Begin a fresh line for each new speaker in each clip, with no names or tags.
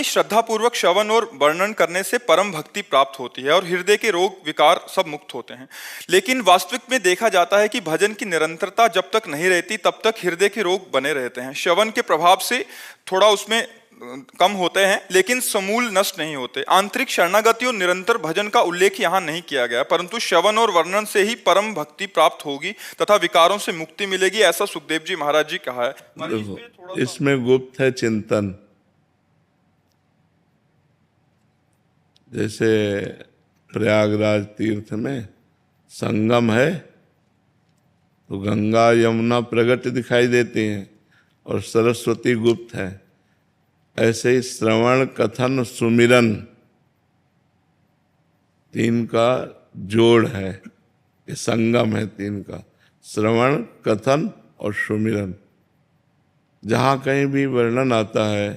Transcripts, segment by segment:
श्रद्धा पूर्वक श्रवण और वर्णन करने से परम भक्ति प्राप्त होती है और हृदय के रोग विकार सब मुक्त होते हैं। लेकिन वास्तविक में देखा जाता है कि भजन की निरंतरता जब तक नहीं रहती तब तक हृदय के रोग बने रहते हैं। श्रवण के प्रभाव से थोड़ा उसमें कम होते हैं लेकिन समूल नष्ट नहीं होते। आंतरिक शरणागति और निरंतर भजन का उल्लेख यहाँ नहीं किया गया, परंतु श्रवण और वर्णन से ही परम भक्ति प्राप्त होगी तथा विकारों से मुक्ति मिलेगी, ऐसा सुखदेव जी महाराज जी कहा है।
इसमें गुप्त है चिंतन। जैसे प्रयागराज तीर्थ में संगम है तो गंगा यमुना प्रगट दिखाई देती हैं और सरस्वती गुप्त है। ऐसे ही श्रवण कथन सुमिरन तीन का जोड़ है, ये संगम है तीन का, श्रवण कथन और सुमिरन। जहाँ कहीं भी वर्णन आता है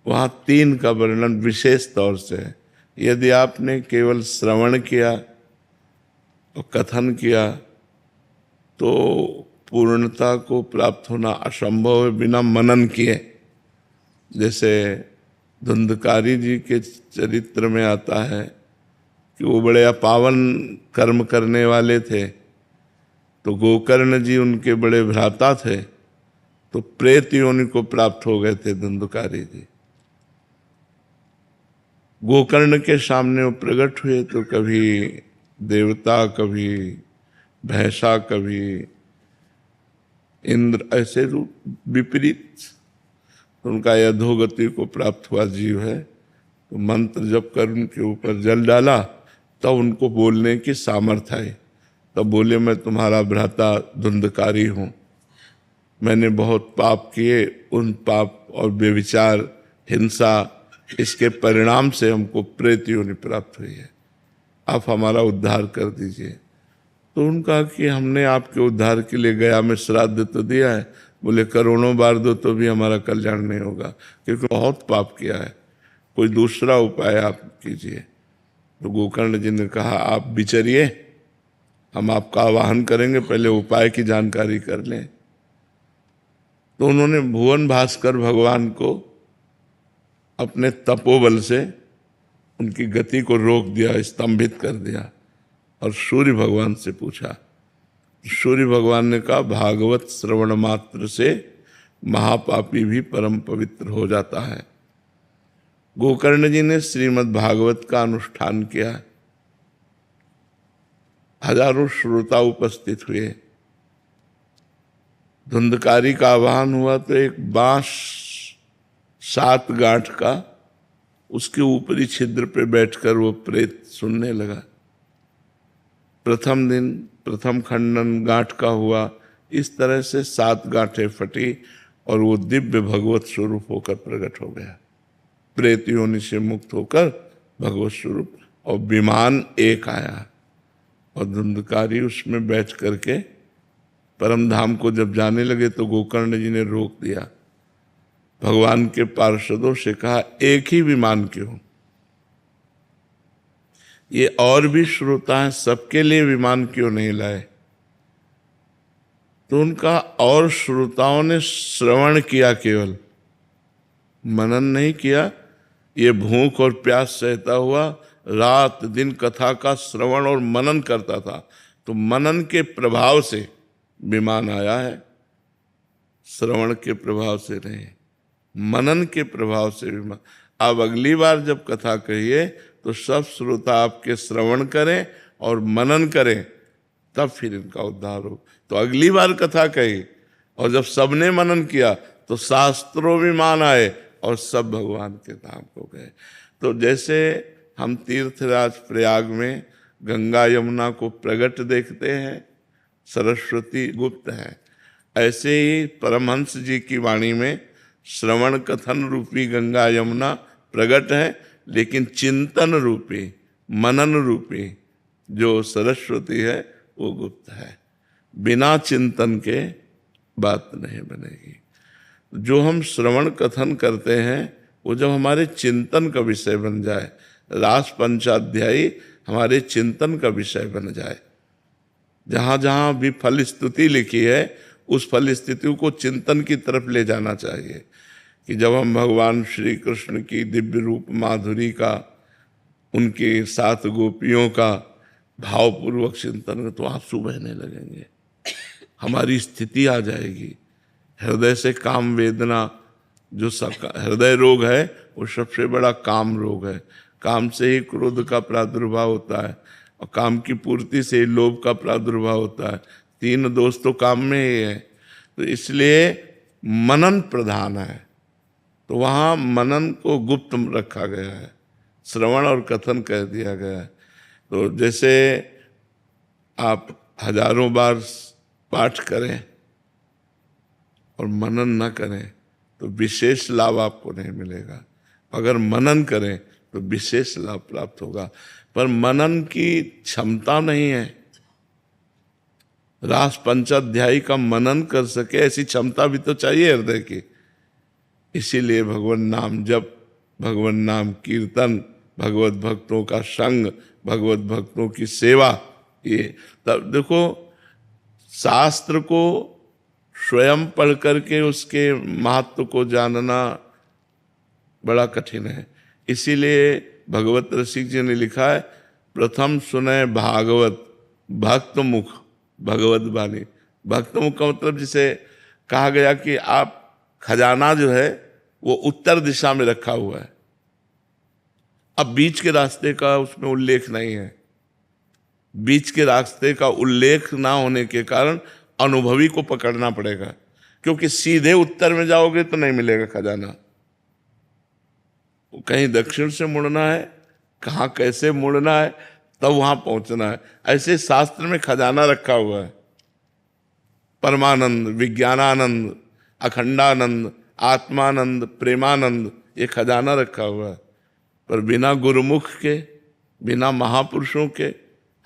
वहाँ तीन का वर्णन विशेष तौर से है। यदि आपने केवल श्रवण किया और कथन किया तो पूर्णता को प्राप्त होना असंभव है बिना मनन किए। जैसे धुंधकारी जी के चरित्र में आता है कि वो बड़े अपावन कर्म करने वाले थे, तो गोकर्ण जी उनके बड़े भ्राता थे, तो प्रेत योनि को प्राप्त हो गए थे धुंधकारी जी। गोकर्ण के सामने वो प्रकट हुए तो कभी देवता, कभी भैंसा, कभी इंद्र, ऐसे रूप विपरीत। उनका अधोगति को प्राप्त हुआ जीव है, तो मंत्र जप कर उनके ऊपर जल डाला तब उनको बोलने की सामर्थ्य आई। तब बोले, मैं तुम्हारा भ्राता धुंधकारी हूँ, मैंने बहुत पाप किए, उन पाप और व्यभिचार, हिंसा, इसके परिणाम से हमको प्रेत योनि प्राप्त हुई है, आप हमारा उद्धार कर दीजिए। तो उनका कि हमने आपके उद्धार के लिए गया में श्राद्ध तो दिया है। बोले करोड़ों बार दो तो भी हमारा कल्याण नहीं होगा, क्योंकि बहुत पाप किया है, कोई दूसरा उपाय आप कीजिए। तो गोकर्ण जी ने कहा, आप विचरिए, हम आपका आवाहन करेंगे, पहले उपाय की जानकारी कर लें। तो उन्होंने भुवन भास्कर भगवान को अपने तपोबल से उनकी गति को रोक दिया, स्तंभित कर दिया, और सूर्य भगवान से पूछा। सूर्य भगवान ने कहा, भागवत श्रवण मात्र से महापापी भी परम पवित्र हो जाता है। गोकर्ण जी ने श्रीमद् भागवत का अनुष्ठान किया, हजारों श्रोता उपस्थित हुए। धुंधकारी का आवाहन हुआ तो एक बांस 7 गांठ का, उसके ऊपरी छिद्र पे बैठकर वो प्रेत सुनने लगा। प्रथम दिन प्रथम खंडन गांठ का हुआ, इस तरह से 7 गांठें फटी और वो दिव्य भगवत स्वरूप होकर प्रकट हो गया। प्रेत योनि से मुक्त होकर भगवत स्वरूप, और विमान एक आया और धुंधकारी उसमें बैठ करके परम धाम को जब जाने लगे तो गोकर्ण जी ने रोक दिया। भगवान के पार्षदों से कहा, एक ही विमान क्यों, ये और भी श्रोता हैं, सबके लिए विमान क्यों नहीं लाए। तो उनका, और श्रोताओं ने श्रवण किया, केवल मनन नहीं किया। ये भूख और प्यास सहता हुआ रात दिन कथा का श्रवण और मनन करता था, तो मनन के प्रभाव से विमान आया है, श्रवण के प्रभाव से नहीं, मनन के प्रभाव से विमान। अब अगली बार जब कथा कहिए तो सब श्रोता आपके श्रवण करें और मनन करें, तब फिर इनका उद्धार हो। तो अगली बार कथा कही और जब सबने मनन किया तो शास्त्रों विमान आए और सब भगवान के धाम को गए। तो जैसे हम तीर्थराज प्रयाग में गंगा यमुना को प्रगट देखते हैं, सरस्वती गुप्त है, ऐसे ही परमहंस जी की वाणी में श्रवण कथन रूपी गंगा यमुना प्रगट है, लेकिन चिंतन रूपी, मनन रूपी जो सरस्वती है वो गुप्त है। बिना चिंतन के बात नहीं बनेगी। जो हम श्रवण कथन करते हैं वो जब हमारे चिंतन का विषय बन जाए, रास पंचाध्यायी हमारे चिंतन का विषय बन जाए, जहाँ जहाँ भी फल स्तुति लिखी है उस फल स्थिति को चिंतन की तरफ ले जाना चाहिए। कि जब हम भगवान श्री कृष्ण की दिव्य रूप माधुरी का, उनके साथ गोपियों का भावपूर्वक चिंतन करें तो आंसू बहने लगेंगे, हमारी स्थिति आ जाएगी। हृदय से काम वेदना, जो हृदय रोग है वो सबसे बड़ा काम रोग है। काम से ही क्रोध का प्रादुर्भाव होता है और काम की पूर्ति से ही लोभ का प्रादुर्भाव होता है। तीन दोष तो काम में ही है। तो इसलिए मनन प्रधान है, तो वहाँ मनन को गुप्त रखा गया है, श्रवण और कथन कह दिया गया है। तो जैसे आप हजारों बार पाठ करें और मनन न करें तो विशेष लाभ आपको नहीं मिलेगा। अगर मनन करें तो विशेष लाभ प्राप्त होगा, पर मनन की क्षमता नहीं है। रास पंचाध्यायी का मनन कर सके ऐसी क्षमता भी तो चाहिए हृदय की। इसीलिए भगवान नाम जप, भगवान नाम कीर्तन, भगवत भक्तों का संग, भगवत भक्तों की सेवा, ये तब देखो शास्त्र को स्वयं पढ़ करके उसके महत्व को जानना बड़ा कठिन है। इसीलिए भगवत रसिक जी ने लिखा है, प्रथम सुने भागवत भक्त मुख भगवत वाणी। भक्त मुख का मतलब जिसे कहा गया कि आप खजाना जो है वो उत्तर दिशा में रखा हुआ है, अब बीच के रास्ते का उसमें उल्लेख नहीं है। बीच के रास्ते का उल्लेख ना होने के कारण अनुभवी को पकड़ना पड़ेगा, क्योंकि सीधे उत्तर में जाओगे तो नहीं मिलेगा खजाना। कहीं दक्षिण से मुड़ना है, कहाँ कैसे मुड़ना है, तब वहां पहुंचना है। ऐसे शास्त्र में खजाना रखा हुआ है। परमानंद, विज्ञानानंद, अखंडानंद, आत्मानंद, प्रेमानंद, ये खजाना रखा हुआ है। पर बिना गुरुमुख के, बिना महापुरुषों के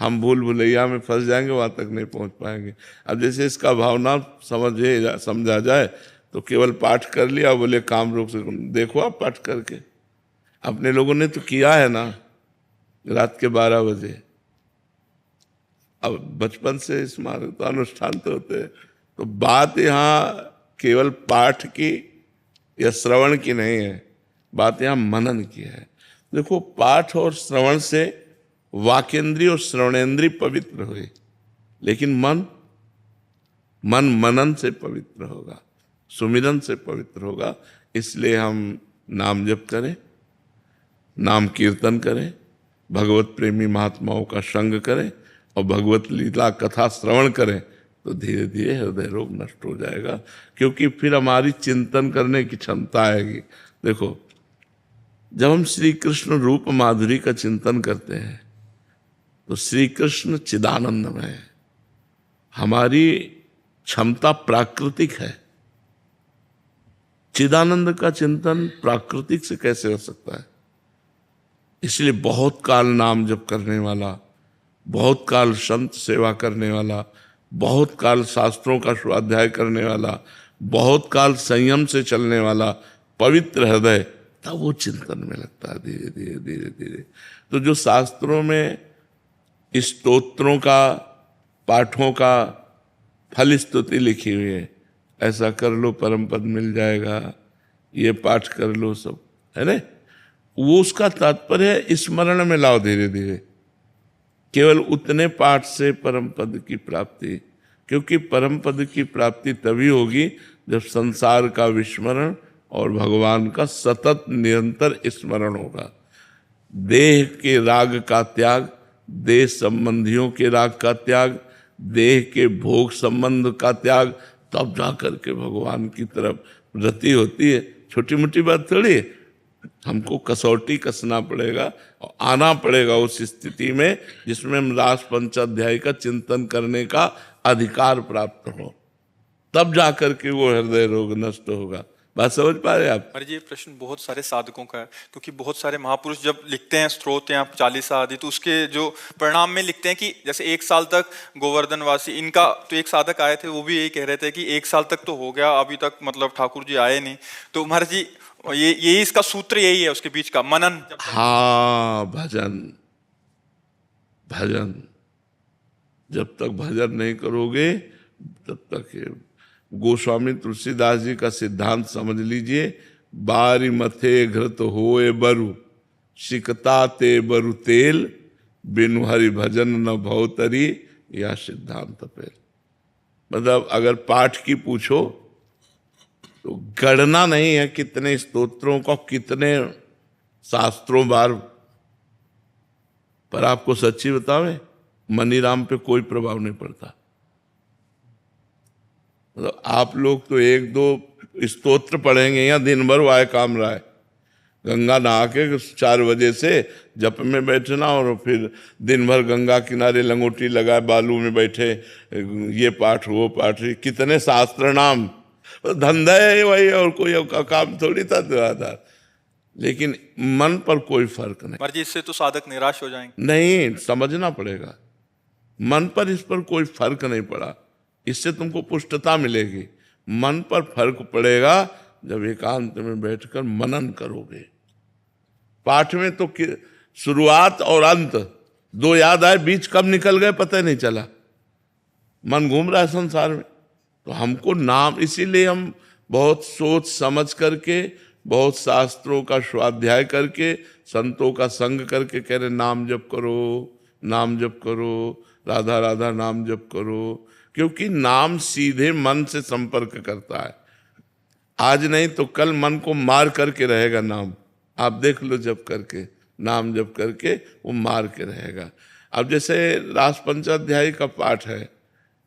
हम भूल भुलैया में फंस जाएंगे, वहां तक नहीं पहुंच पाएंगे। अब जैसे इसका भावना समझा जाए तो केवल पाठ कर लिया, बोले काम रोक से, देखो आप पाठ करके अपने लोगों ने तो किया है ना, रात के 12 बजे। अब बचपन से स्मारक तो अनुष्ठान तो होते हैं। तो बात यहाँ केवल पाठ की या श्रवण की नहीं है, बात यहाँ मनन की है। देखो पाठ और श्रवण से वाकेंद्रीय और श्रवणेंद्रीय पवित्र हुए, लेकिन मन मनन से पवित्र होगा, सुमिरन से पवित्र होगा। इसलिए हम नाम जप करें, नाम कीर्तन करें, भगवत प्रेमी महात्माओं का संग करें और भगवत लीला कथा श्रवण करें, तो धीरे धीरे हृदय रोग नष्ट हो जाएगा, क्योंकि फिर हमारी चिंतन करने की क्षमता आएगी। देखो जब हम श्री कृष्ण रूप माधुरी का चिंतन करते हैं तो श्री कृष्ण चिदानंदमय है। हमारी क्षमता प्राकृतिक है। चिदानंद का चिंतन प्राकृतिक से कैसे हो सकता है? इसलिए बहुत काल नाम जप करने वाला, बहुत काल संत सेवा करने वाला, बहुत काल शास्त्रों का स्वाध्याय करने वाला, बहुत काल संयम से चलने वाला पवित्र हृदय, तब वो चिंतन में लगता है धीरे धीरे धीरे धीरे। तो जो शास्त्रों में स्तोत्रों का, पाठों का फल स्तुति लिखी हुई है, ऐसा कर लो परम पद मिल जाएगा, ये पाठ कर लो, सब है ना, वो उसका तात्पर्य है स्मरण में लाओ धीरे धीरे। केवल उतने पाठ से परम पद की प्राप्ति, क्योंकि परम पद की प्राप्ति तभी होगी जब संसार का विस्मरण और भगवान का सतत निरंतर स्मरण होगा। देह के राग का त्याग, देह संबंधियों के राग का त्याग, देह के भोग संबंध का त्याग, तब जाकर के भगवान की तरफ रति होती है। छोटी मोटी बात थोड़ी है। हमको कसौटी कसना पड़ेगा और आना पड़ेगा उस स्थिति में जिसमें हम रास पंचाध्याय का चिंतन करने का अधिकार प्राप्त हो, तब जाकर के वो हृदय रोग नष्ट होगा। बात समझ पा रहे आप?
और ये प्रश्न बहुत सारे साधकों का है, क्योंकि बहुत सारे महापुरुष जब लिखते हैं स्त्रोत या चालीसा आदि, तो उसके जो परिणाम में लिखते हैं कि जैसे 1 साल तक गोवर्धनवासी, इनका तो एक साधक आए थे, वो भी यही कह रहे थे कि 1 साल तक तो हो गया, अभी तक मतलब ठाकुर जी आए नहीं। तो महाराज जी यही इसका सूत्र यही है उसके बीच का मनन।
हाँ, भजन भजन जब तक भजन नहीं करोगे तब तक। गोस्वामी तुलसीदास जी का सिद्धांत समझ लीजिए, बारी मथे घृत होए बरु, सिकता ते बरु तेल, बिनु हरि भजन न भवतरी, या सिद्धांत पेल। मतलब अगर पाठ की पूछो तो गणना नहीं है कितने स्तोत्रों को कितने शास्त्रों बार, पर आपको सच्ची बतावे मनीराम पे कोई प्रभाव नहीं पड़ता। मतलब आप लोग तो एक दो स्तोत्र पढ़ेंगे या दिन भर वाय काम रहा है, गंगा नहा के 4 बजे से जप में बैठना और फिर दिन भर गंगा किनारे लंगोटी लगाए बालू में बैठे, ये पाठ वो पाठ, कितने शास्त्र नाम, धंधा है वही और कोई काम थोड़ी था दुआदार, लेकिन मन पर कोई फर्क नहीं।
मर्जी इससे तो साधक निराश हो जाएंगे।
नहीं, समझना पड़ेगा, मन पर इस पर कोई फर्क नहीं पड़ा, इससे तुमको पुष्टता मिलेगी। मन पर फर्क पड़ेगा जब एकांत में बैठकर मनन करोगे। पाठ में तो शुरुआत और अंत दो याद आए, बीच कब निकल गए पता ही नहीं चला, मन घूम रहा है संसार में। तो हमको नाम, इसीलिए हम बहुत सोच समझ करके, बहुत शास्त्रों का स्वाध्याय करके, संतों का संग करके कह रहे नाम जप करो, नाम जप करो, राधा राधा नाम जप करो, क्योंकि नाम सीधे मन से संपर्क करता है। आज नहीं तो कल मन को मार करके रहेगा नाम, आप देख लो जप करके, नाम जप करके वो मार के रहेगा। अब जैसे रास पंचाध्यायी का पाठ है,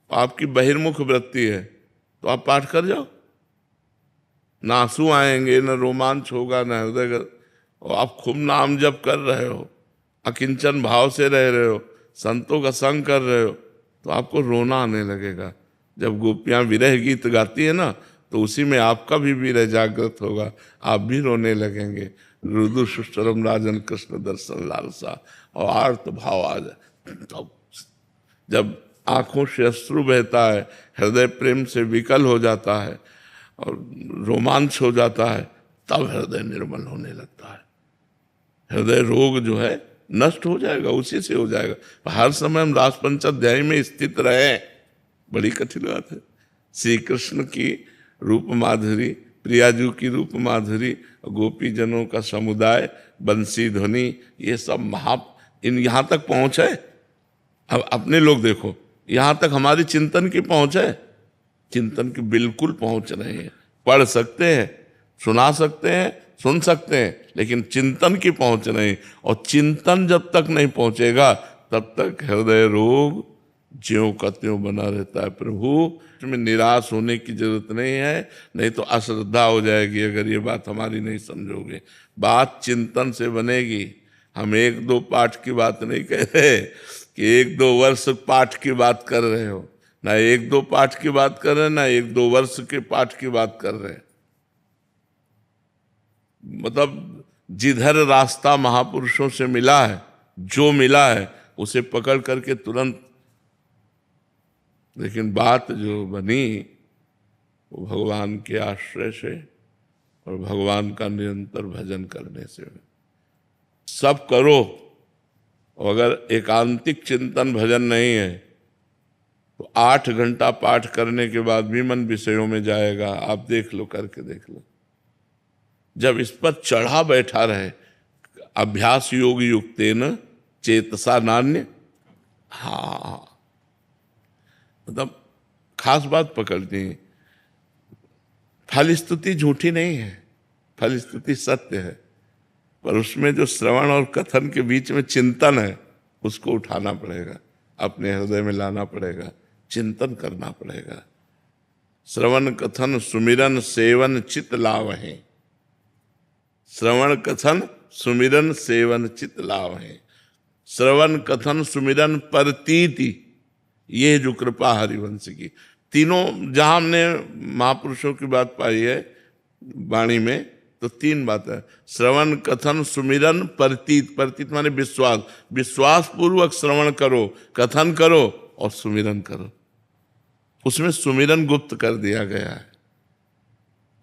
आपकी बहिर्मुख वृत्ति है तो आप पाठ कर जाओ, ना आंसू आएंगे, न रोमांच होगा, न हृदय, और आप खूब नाम जप कर रहे हो, अकिंचन भाव से रह रहे हो, संतों का संग कर रहे हो, तो आपको रोना आने लगेगा। जब गोपियां विरह गीत गाती है ना, तो उसी में आपका भी विरह जागृत होगा, आप भी रोने लगेंगे। रुदु सुष्टरम राजन कृष्ण दर्शन लालसा, और आर्त भाव आ जाए, तो जब आंखों से अश्रु बहता है, हृदय प्रेम से विकल हो जाता है और रोमांच हो जाता है, तब हृदय निर्मल होने लगता है। हृदय रोग जो है नष्ट हो जाएगा, उसी से हो जाएगा। हर समय हम रास पंचाध्यायी में स्थित रहे, बड़ी कठिन बात है। श्री कृष्ण की रूप माधुरी, प्रियाजू की रूप माधुरी, गोपी जनों का समुदाय, बंसी ध्वनि, ये सब इन यहाँ तक पहुँच है। अब अपने लोग देखो, यहाँ तक हमारी चिंतन की पहुँच है, चिंतन की बिल्कुल पहुँच नहीं है। पढ़ सकते हैं, सुना सकते हैं, सुन सकते हैं, लेकिन चिंतन की पहुँच नहीं। और चिंतन जब तक नहीं पहुँचेगा तब तक हृदय रोग ज्यों का त्यों बना रहता है। प्रभु में निराश होने की जरूरत नहीं है, नहीं तो अश्रद्धा हो जाएगी अगर ये बात हमारी नहीं समझोगे। बात चिंतन से बनेगी। हम 1-2 पाठ की बात नहीं कह रहे कि 1-2 वर्ष पाठ की बात कर रहे हो, ना 1-2 पाठ की बात कर रहे हैं, ना 1-2 वर्ष के पाठ की बात कर रहे हैं। मतलब जिधर रास्ता महापुरुषों से मिला है, जो मिला है उसे पकड़ करके तुरंत, लेकिन बात जो बनी वो भगवान के आश्रय से और भगवान का निरंतर भजन करने से। सब करो, और अगर एकांतिक चिंतन भजन नहीं है तो 8 घंटा पाठ करने के बाद भी मन विषयों में जाएगा। आप देख लो, करके देख लो। जब इस पर चढ़ा बैठा रहे, अभ्यास योग युक्तेन चेतसा नान्य, हाँ, मतलब खास बात पकड़ती है। फल स्तुति झूठी नहीं है, फल स्तुति सत्य है, पर उसमें जो श्रवण और कथन के बीच में चिंतन है उसको उठाना पड़ेगा, अपने हृदय में लाना पड़ेगा, चिंतन करना पड़ेगा। श्रवण कथन सुमिरन सेवन चित लावहें, श्रवण कथन सुमिरन सेवन चित लावहें। श्रवण कथन सुमिरन परतीति, ये जो कृपा हरिवंश की, तीनों जहां हमने महापुरुषों की बात पाई है वाणी में, तो 3 बात है। श्रवण कथन सुमिरन परतीत, परतीत माने विश्वास, विश्वास पूर्वक श्रवण करो, कथन करो और सुमिरन करो। उसमें सुमिरन गुप्त कर दिया गया है,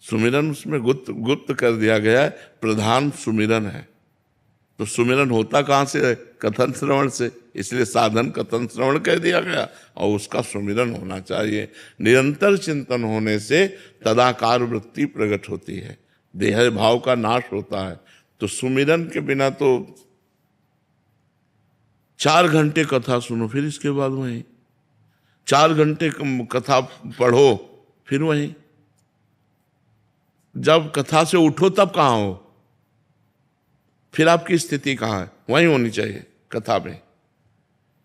सुमिरन उसमें गुप्त कर दिया गया है, प्रधान सुमिरन है। तो सुमिरन होता कहाँ से है? कथन श्रवण से, इसलिए साधन कथन श्रवण कह दिया गया, और उसका सुमिरन होना चाहिए। निरंतर चिंतन होने से तदाकार वृत्ति प्रकट होती है, देह भाव का नाश होता है। तो सुमिरन के बिना तो 4 घंटे कथा सुनो, फिर इसके बाद वहीं 4 घंटे कथा पढ़ो, फिर वहीं जब कथा से उठो तब कहाँ हो, फिर आपकी स्थिति कहाँ है, वहीं होनी चाहिए कथा में।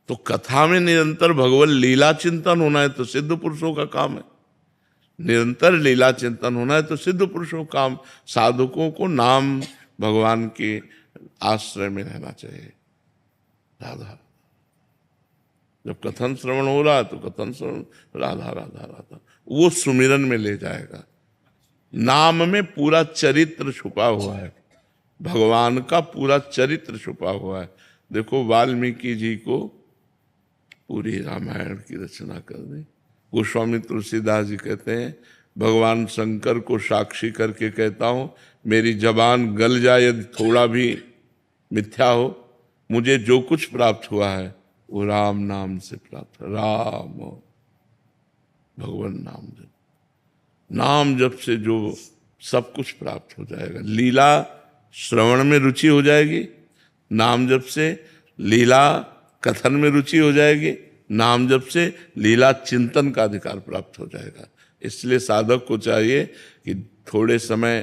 तो कथा में निरंतर भगवत लीला चिंतन होना है तो सिद्ध पुरुषों का काम है। निरंतर लीला चिंतन होना है तो सिद्ध पुरुषों का काम। साधकों को नाम भगवान के आश्रय में रहना चाहिए। राधा, जब कथन श्रवण हो रहा है तो कथन श्रवण, राधा राधा राधा, वो सुमिरन में ले जाएगा। नाम में पूरा चरित्र छुपा हुआ है, भगवान का पूरा चरित्र छुपा हुआ है। देखो वाल्मीकि जी को पूरी रामायण की रचना कर दी। गोस्वामी तुलसीदास जी कहते हैं, भगवान शंकर को साक्षी करके कहता हूं, मेरी जबान गल जाए यदि थोड़ा भी मिथ्या हो, मुझे जो कुछ प्राप्त हुआ है वो राम नाम से प्राप्त है। राम भगवान नाम जप, नाम जप से जो सब कुछ प्राप्त हो जाएगा। लीला श्रवण में रुचि हो जाएगी, नाम जप से लीला कथन में रुचि हो जाएगी, नाम जप से लीला चिंतन का अधिकार प्राप्त हो जाएगा। इसलिए साधक को चाहिए कि थोड़े समय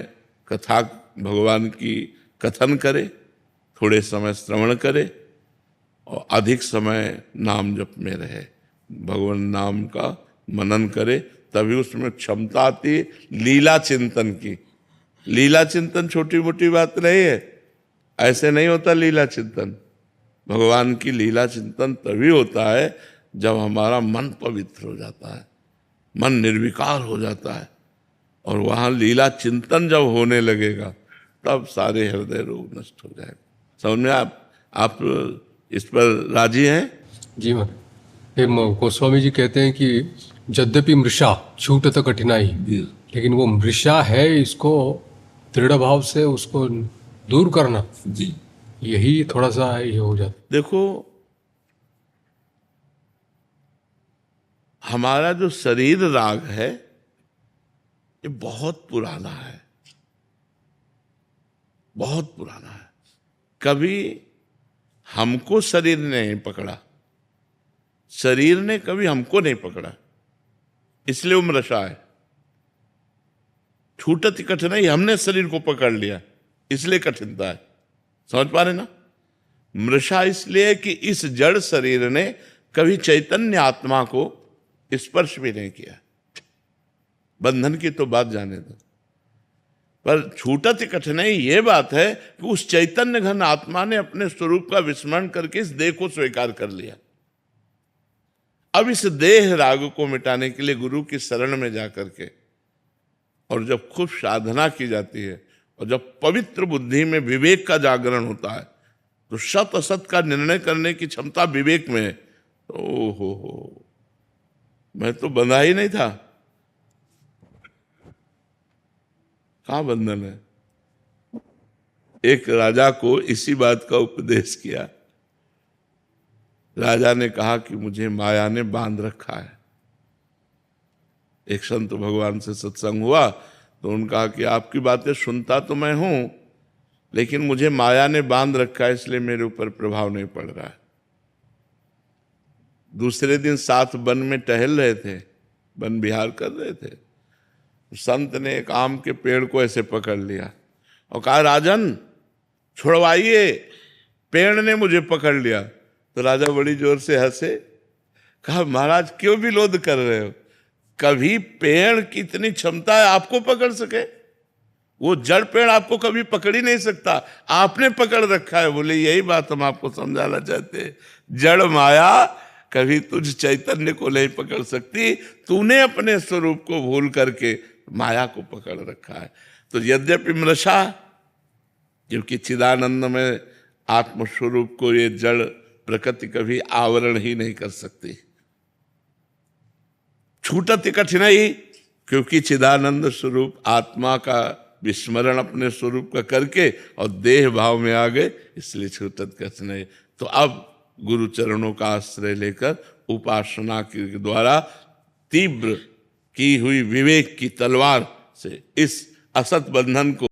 कथा भगवान की कथन करे, थोड़े समय श्रवण करे और अधिक समय नाम जप में रहे, भगवान नाम का मनन करे, तभी उसमें क्षमता आती है लीला चिंतन की। लीला चिंतन छोटी मोटी बात नहीं है, ऐसे नहीं होता लीला चिंतन। भगवान की लीला चिंतन तभी होता है जब हमारा मन पवित्र हो जाता है, मन निर्विकार हो जाता है, और वहाँ लीला चिंतन जब होने लगेगा तब सारे हृदय रोग नष्ट हो जाएगा। समझ में आप इस पर राजी हैं?
जी महाराज, गोस्वामी जी कहते हैं कि यद्यपि मृषा छूटत कठिनाई, लेकिन वो मृषा है, इसको दृढ़ भाव से उसको दूर करना
जी,
यही थोड़ा सा ये हो जाता।
देखो हमारा जो शरीर राग है ये बहुत पुराना है, बहुत पुराना है। कभी हमको शरीर ने नहीं पकड़ा, शरीर ने कभी हमको नहीं पकड़ा, इसलिए वो मृषा है। छूटत कठिनाई, हमने शरीर को पकड़ लिया इसलिए कठिनता है। समझ पा रहे ना? मृषा इसलिए कि इस जड़ शरीर ने कभी चैतन्य आत्मा को स्पर्श भी नहीं किया। बंधन की तो बात जाने दो, पर छूटत कठिनाई ये बात है कि उस चैतन्य घन आत्मा ने अपने स्वरूप का विस्मरण करके इस देह को स्वीकार कर लिया। अब इस देह राग को मिटाने के लिए गुरु की शरण में जाकर के, और जब खूब साधना की जाती है और जब पवित्र बुद्धि में विवेक का जागरण होता है, तो सत असत का निर्णय करने की क्षमता विवेक में है। ओहो, मैं तो बंधा ही नहीं था, कहां बंधन है। एक राजा को इसी बात का उपदेश किया। राजा ने कहा कि मुझे माया ने बांध रखा है। एक संत भगवान से सत्संग हुआ तो उन्होंने कहा कि आपकी बातें सुनता तो मैं हूं, लेकिन मुझे माया ने बांध रखा है, इसलिए मेरे ऊपर प्रभाव नहीं पड़ रहा है। दूसरे दिन साथ वन में टहल रहे थे, वन विहार कर रहे थे, संत ने एक आम के पेड़ को ऐसे पकड़ लिया और कहा, राजन छुड़वाइए, पेड़ ने मुझे पकड़ लिया। तो राजा बड़ी जोर से हंसे, कहा, महाराज क्यों विरोध कर रहे हो? कभी पेड़ की इतनी क्षमता है आपको पकड़ सके? वो जड़ पेड़ आपको कभी पकड़ ही नहीं सकता, आपने पकड़ रखा है। बोले यही बात हम आपको समझाना चाहते हैं, जड़ माया कभी तुझ चैतन्य को नहीं पकड़ सकती, तूने अपने स्वरूप को भूल करके माया को पकड़ रखा है। तो यद्यपि मृषा, क्योंकि चिदानंद में आत्मस्वरूप को ये जड़ प्रकृति कभी आवरण ही नहीं कर सकती। छूटत कठिनाई, क्योंकि चिदानंद स्वरूप आत्मा का विस्मरण अपने स्वरूप का करके और देह भाव में आ गए, इसलिए छूटत कठिनाई। तो अब गुरु चरणों का आश्रय लेकर उपासना के द्वारा तीव्र की हुई विवेक की तलवार से इस असत बंधन को